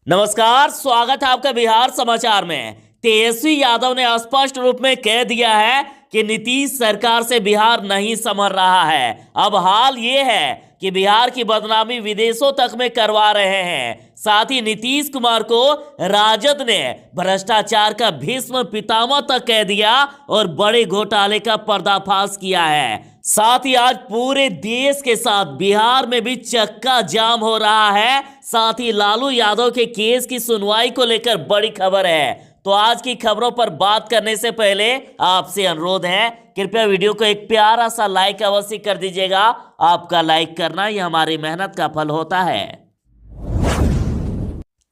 नमस्कार, स्वागत है आपका बिहार समाचार में। तेजस्वी यादव ने स्पष्ट रूप में कह दिया है कि नीतीश सरकार से बिहार नहीं संभल रहा है। अब हाल ये है कि बिहार की बदनामी विदेशों तक में करवा रहे हैं। साथ ही नीतीश कुमार को राजद ने भ्रष्टाचार का भीष्म पितामह तक कह दिया और बड़े घोटाले का पर्दाफाश किया है। साथ ही आज पूरे देश के साथ बिहार में भी चक्का जाम हो रहा है। साथ ही लालू यादव के केस की सुनवाई को लेकर बड़ी खबर है। तो आज की खबरों पर बात करने से पहले आपसे अनुरोध है, कृपया वीडियो को एक प्यारा सा लाइक अवश्य कर दीजिएगा। आपका लाइक करना ये हमारी मेहनत का फल होता है।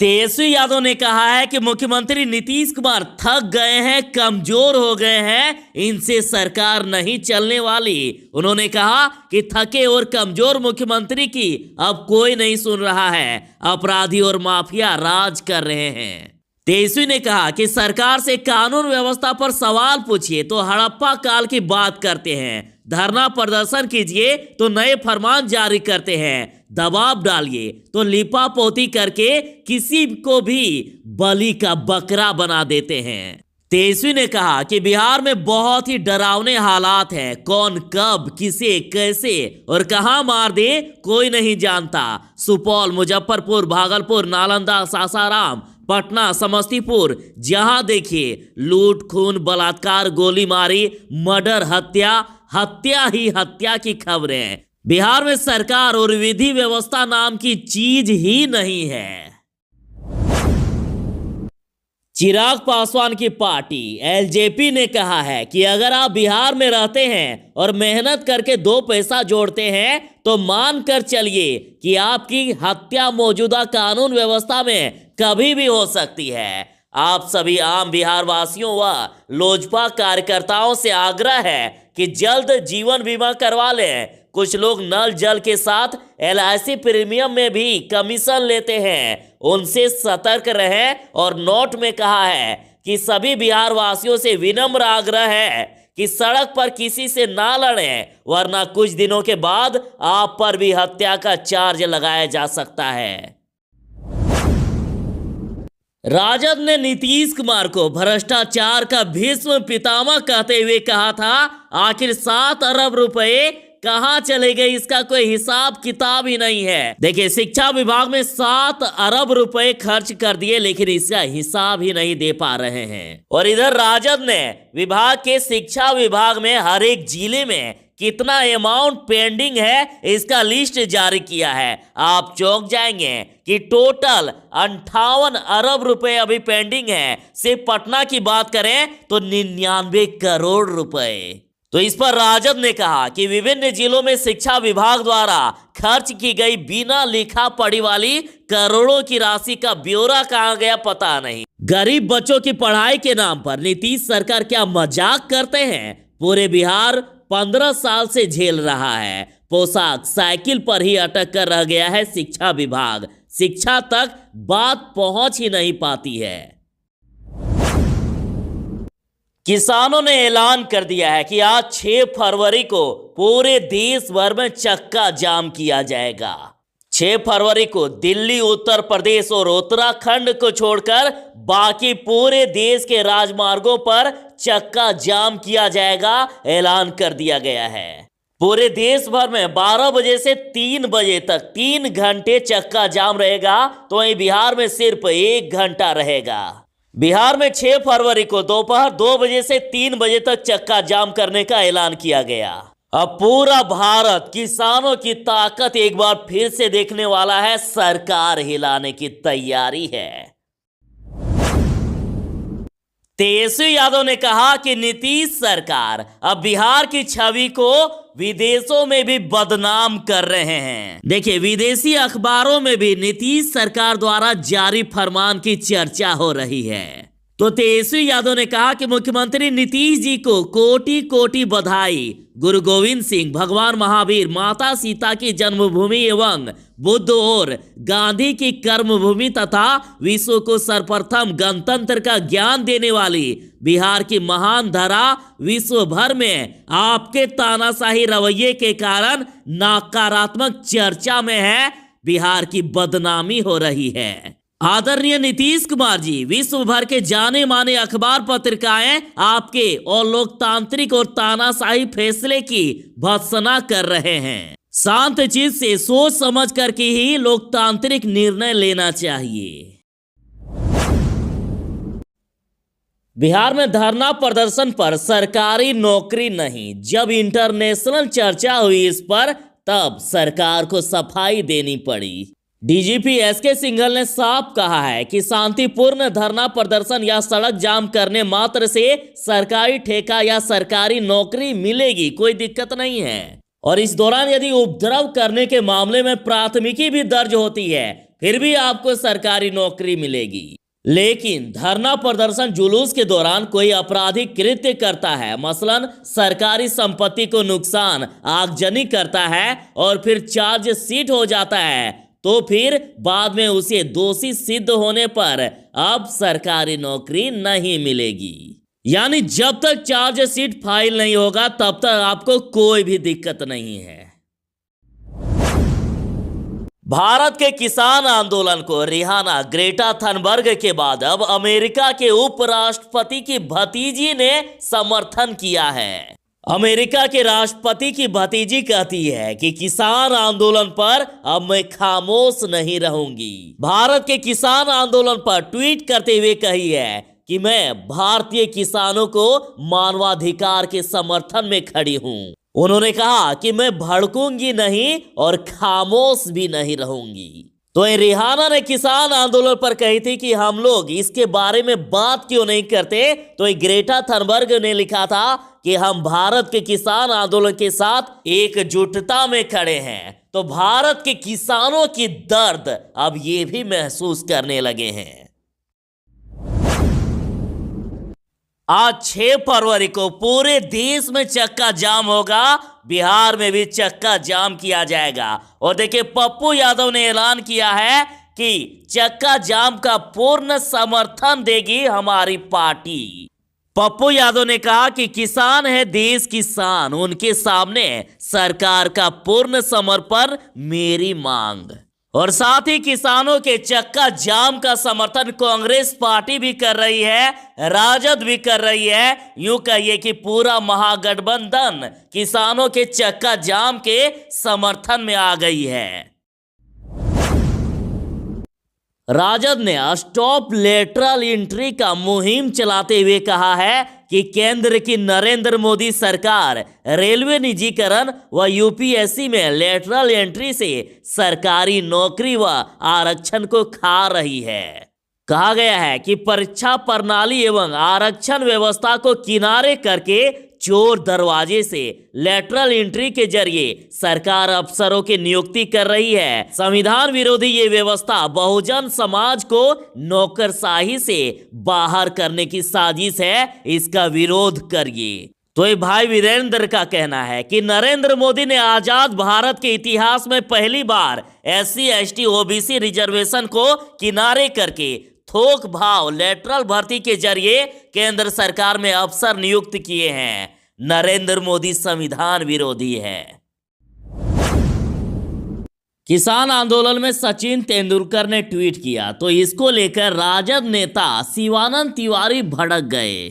तेजस्वी यादव ने कहा है कि मुख्यमंत्री नीतीश कुमार थक गए हैं, कमजोर हो गए हैं, इनसे सरकार नहीं चलने वाली। उन्होंने कहा कि थके और कमजोर मुख्यमंत्री की अब कोई नहीं सुन रहा है, अपराधी और माफिया राज कर रहे हैं। तेजस्वी ने कहा कि सरकार से कानून व्यवस्था पर सवाल पूछिए तो हड़प्पा काल की बात करते हैं, धरना प्रदर्शन कीजिए तो नए फरमान जारी करते हैं, दबाव डालिए तो लिपापोती करके किसी को भी बलि का बकरा बना देते हैं। तेजस्वी ने कहा कि बिहार में बहुत ही डरावने हालात हैं, कौन कब किसे कैसे और कहां मार दे कोई नहीं जानता। सुपौल, मुजफ्फरपुर, भागलपुर, नालंदा, सासाराम, पटना, समस्तीपुर, जहां देखिए लूट, खून, बलात्कार, गोलीमारी, मर्डर, हत्या ही हत्या की खबरें। बिहार में सरकार और विधि व्यवस्था नाम की चीज ही नहीं है। चिराग पासवान की पार्टी एलजेपी ने कहा है कि अगर आप बिहार में रहते हैं और मेहनत करके दो पैसा जोड़ते हैं तो मान कर चलिए कि आपकी हत्या मौजूदा कानून व्यवस्था में कभी भी हो सकती है। आप सभी आम बिहार वासियों व लोजपा कार्यकर्ताओं से आग्रह है कि जल्द जीवन बीमा करवा लें। कुछ लोग नल जल के साथ LIC प्रीमियम में भी कमीशन लेते हैं, उनसे सतर्क रहें। और नोट में कहा है कि सभी बिहार वासियों से विनम्र आग्रह है कि सड़क पर किसी से ना लड़ें, वरना कुछ दिनों के बाद आप पर भी हत्या का चार्ज लगाया जा सकता है। राजद ने नीतीश कुमार को भ्रष्टाचार का भीष्म पितामह कहते हुए कहा था, आखिर 7 अरब रुपए कहां चले गए इसका कोई हिसाब किताब ही नहीं है। देखिए, शिक्षा विभाग में 7 अरब रुपए खर्च कर दिए, लेकिन इसका हिसाब ही नहीं दे पा रहे हैं। और इधर राजद ने विभाग के शिक्षा विभाग में हर एक जिले में कितना अमाउंट पेंडिंग है इसका लिस्ट जारी किया है। आप चौंक जाएंगे कि टोटल 58 अरब रुपए अभी पेंडिंग है। सिर्फ पटना की बात करें तो 99 करोड़ रुपए। तो इस पर राजद ने कहा कि विभिन्न जिलों में शिक्षा विभाग द्वारा खर्च की गई बिना लिखा पढ़ी वाली करोड़ों की राशि का ब्यौरा कहां गया पता नहीं। गरीब बच्चों की पढ़ाई के नाम पर नीतीश सरकार क्या मजाक करते हैं। पूरे बिहार 15 साल से झेल रहा है। पोशाक साइकिल पर ही अटक कर रह गया है शिक्षा विभाग, शिक्षा तक बात पहुंच ही नहीं पाती है। किसानों ने ऐलान कर दिया है कि आज 6 फरवरी को पूरे देश भर में चक्का जाम किया जाएगा। 6 फरवरी को दिल्ली, उत्तर प्रदेश और उत्तराखंड को छोड़कर बाकी पूरे देश के राजमार्गों पर चक्का जाम किया जाएगा, ऐलान कर दिया गया है। पूरे देश भर में 12 बजे से 3 बजे तक 3 घंटे चक्का जाम रहेगा, तो वहीं बिहार में सिर्फ 1 घंटा रहेगा। बिहार में 6 फरवरी को दोपहर 2 बजे से 3 बजे तक चक्का जाम करने का ऐलान किया गया। अब पूरा भारत किसानों की ताकत एक बार फिर से देखने वाला है, सरकार हिलाने की तैयारी है। तेजस्वी यादव ने कहा कि नीतीश सरकार अब बिहार की छवि को विदेशों में भी बदनाम कर रहे हैं। देखिए, विदेशी अखबारों में भी नीतीश सरकार द्वारा जारी फरमान की चर्चा हो रही है। तो तेजस्वी यादव ने कहा कि मुख्यमंत्री नीतीश जी को कोटि कोटि बधाई। गुरु गोविंद सिंह, भगवान महावीर, माता सीता की जन्मभूमि एवं बुद्ध और गांधी की कर्मभूमि तथा विश्व को सर्वप्रथम गणतंत्र का ज्ञान देने वाली बिहार की महान धरा विश्व भर में आपके तानाशाही रवैये के कारण नकारात्मक चर्चा में है। बिहार की बदनामी हो रही है। आदरणीय नीतीश कुमार जी, विश्व भर के जाने माने अखबार पत्रिकाएं आपके और लोकतांत्रिक और तानाशाही फैसले की भर्त्सना कर रहे हैं। शांत चित्त से सोच समझ करके ही लोकतांत्रिक निर्णय लेना चाहिए। बिहार में धरना प्रदर्शन पर सरकारी नौकरी नहीं, जब इंटरनेशनल चर्चा हुई इस पर तब सरकार को सफाई देनी पड़ी। डीजीपी एसके सिंघल ने साफ कहा है कि शांतिपूर्ण धरना प्रदर्शन या सड़क जाम करने मात्र से सरकारी ठेका या सरकारी नौकरी मिलेगी, कोई दिक्कत नहीं है। और इस दौरान यदि उपद्रव करने के मामले में प्राथमिकी भी दर्ज होती है, फिर भी आपको सरकारी नौकरी मिलेगी। लेकिन धरना प्रदर्शन जुलूस के दौरान कोई आपराधिक कृत्य करता है, मसलन सरकारी संपत्ति को नुकसान, आगजनी करता है और फिर चार्जशीट हो जाता है, तो फिर बाद में उसे दोषी सिद्ध होने पर अब सरकारी नौकरी नहीं मिलेगी। यानी जब तक चार्जशीट फाइल नहीं होगा तब तक आपको कोई भी दिक्कत नहीं है। भारत के किसान आंदोलन को रिहाना ग्रेटा थनबर्ग के बाद अब अमेरिका के उपराष्ट्रपति की भतीजी ने समर्थन किया है। अमेरिका के राष्ट्रपति की भतीजी कहती है कि किसान आंदोलन पर अब मैं खामोश नहीं रहूंगी। भारत के किसान आंदोलन पर ट्वीट करते हुए कही है कि मैं भारतीय किसानों को मानवाधिकार के समर्थन में खड़ी हूं। उन्होंने कहा कि मैं भड़कूंगी नहीं और खामोश भी नहीं रहूंगी। तो रिहाना ने किसान आंदोलन पर कही थी कि हम लोग इसके बारे में बात क्यों नहीं करते, तो ग्रेटा थनबर्ग ने लिखा था कि हम भारत के किसान आंदोलन के साथ एकजुटता में खड़े हैं। तो भारत के किसानों की दर्द अब ये भी महसूस करने लगे हैं। आज 6 फरवरी को पूरे देश में चक्का जाम होगा, बिहार में भी चक्का जाम किया जाएगा। और देखिए, पप्पू यादव ने ऐलान किया है कि चक्का जाम का पूर्ण समर्थन देगी हमारी पार्टी। पप्पू यादव ने कहा कि किसान है देश की शान, उनके सामने सरकार का पूर्ण समर्पण मेरी मांग। और साथ ही किसानों के चक्का जाम का समर्थन कांग्रेस पार्टी भी कर रही है, राजद भी कर रही है। यूं कहिए कि पूरा महागठबंधन किसानों के चक्का जाम के समर्थन में आ गई है। राजद ने स्टॉप लेटरल एंट्री का मुहिम चलाते हुए कहा है कि केंद्र की नरेंद्र मोदी सरकार रेलवे निजीकरण व यूपीएससी में लेटरल एंट्री से सरकारी नौकरी व आरक्षण को खा रही है। कहा गया है कि परीक्षा प्रणाली एवं आरक्षण व्यवस्था को किनारे करके चोर दरवाजे से लेटरल एंट्री के जरिए सरकार अफसरों की नियुक्ति कर रही है। संविधान विरोधी ये व्यवस्था बहुजन समाज को नौकरशाही से बाहर करने की साजिश है, इसका विरोध करिए। तो ये भाई वीरेंद्र का कहना है कि नरेंद्र मोदी ने आजाद भारत के इतिहास में पहली बार SC ST OBC रिजर्वेशन को किनारे करके थोक भाव लेटरल भर्ती के जरिए केंद्र सरकार में अफसर नियुक्त किए हैं। नरेंद्र मोदी संविधान विरोधी है। किसान आंदोलन में सचिन तेंदुलकर ने ट्वीट किया तो इसको लेकर राजद नेता शिवानंद तिवारी भड़क गए।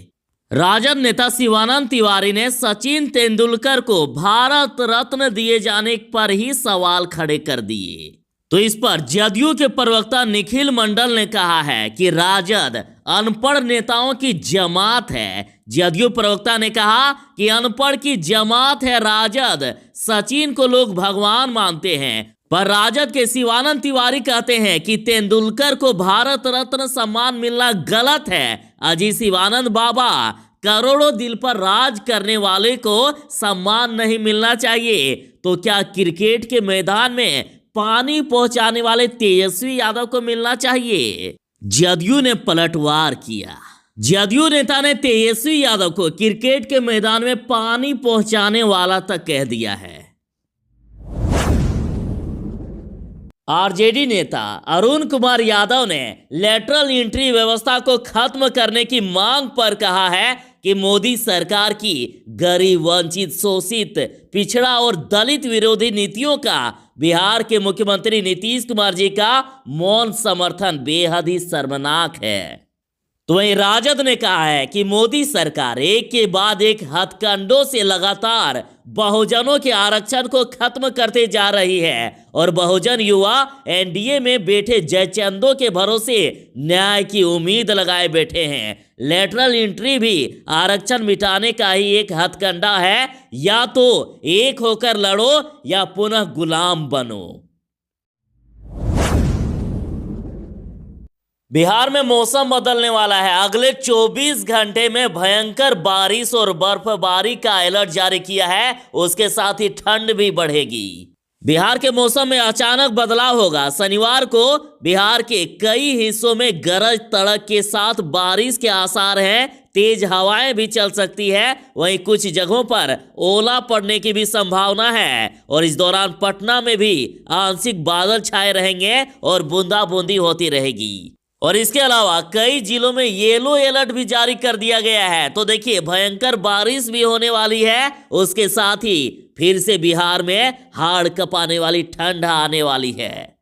राजद नेता शिवानंद तिवारी ने सचिन तेंदुलकर को भारत रत्न दिए जाने पर ही सवाल खड़े कर दिए। तो इस पर जदयू के प्रवक्ता निखिल मंडल ने कहा है कि राजद अनपढ़ नेताओं की जमात है। जदयू प्रवक्ता ने कहा कि अनपढ़ की जमात है राजद, सचिन को लोग भगवान मानते हैं। पर राजद के शिवानंद तिवारी कहते हैं कि तेंदुलकर को भारत रत्न सम्मान मिलना गलत है। अजी शिवानंद बाबा, करोड़ों दिल पर राज करने वाले को सम्मान नहीं मिलना चाहिए तो क्या क्रिकेट के मैदान में पानी पहुंचाने वाले तेजस्वी यादव को मिलना चाहिए? जदयू ने पलटवार किया। जदयू नेता ने तेजस्वी यादव को क्रिकेट के मैदान में पानी पहुंचाने वाला तक कह दिया है। आरजेडी नेता अरुण कुमार यादव ने लेटरल एंट्री व्यवस्था को खत्म करने की मांग पर कहा है कि मोदी सरकार की गरीब, वंचित, शोषित, पिछड़ा और दलित विरोधी नीतियों का बिहार के मुख्यमंत्री नीतीश कुमार जी का मौन समर्थन बेहद ही शर्मनाक है। तो वहीं राजद ने कहा है कि मोदी सरकार एक के बाद एक हथकंडों से लगातार बहुजनों के आरक्षण को खत्म करते जा रही है और बहुजन युवा एनडीए में बैठे जयचंदों के भरोसे न्याय की उम्मीद लगाए बैठे हैं। लेटरल एंट्री भी आरक्षण मिटाने का ही एक हथकंडा है, या तो एक होकर लड़ो या पुनः गुलाम बनो। बिहार में मौसम बदलने वाला है। अगले 24 घंटे में भयंकर बारिश और बर्फबारी का अलर्ट जारी किया है। उसके साथ ही ठंड भी बढ़ेगी। बिहार के मौसम में अचानक बदलाव होगा। शनिवार को बिहार के कई हिस्सों में गरज तड़क के साथ बारिश के आसार हैं। तेज हवाएं भी चल सकती है। वहीं कुछ जगहों पर ओला पड़ने की भी संभावना है और इस दौरान पटना में भी आंशिक बादल छाए रहेंगे और बूंदाबूंदी होती रहेगी। और इसके अलावा कई जिलों में येलो अलर्ट भी जारी कर दिया गया है। तो देखिए, भयंकर बारिश भी होने वाली है। उसके साथ ही फिर से बिहार में हाड़ कपाने वाली ठंड आने वाली है।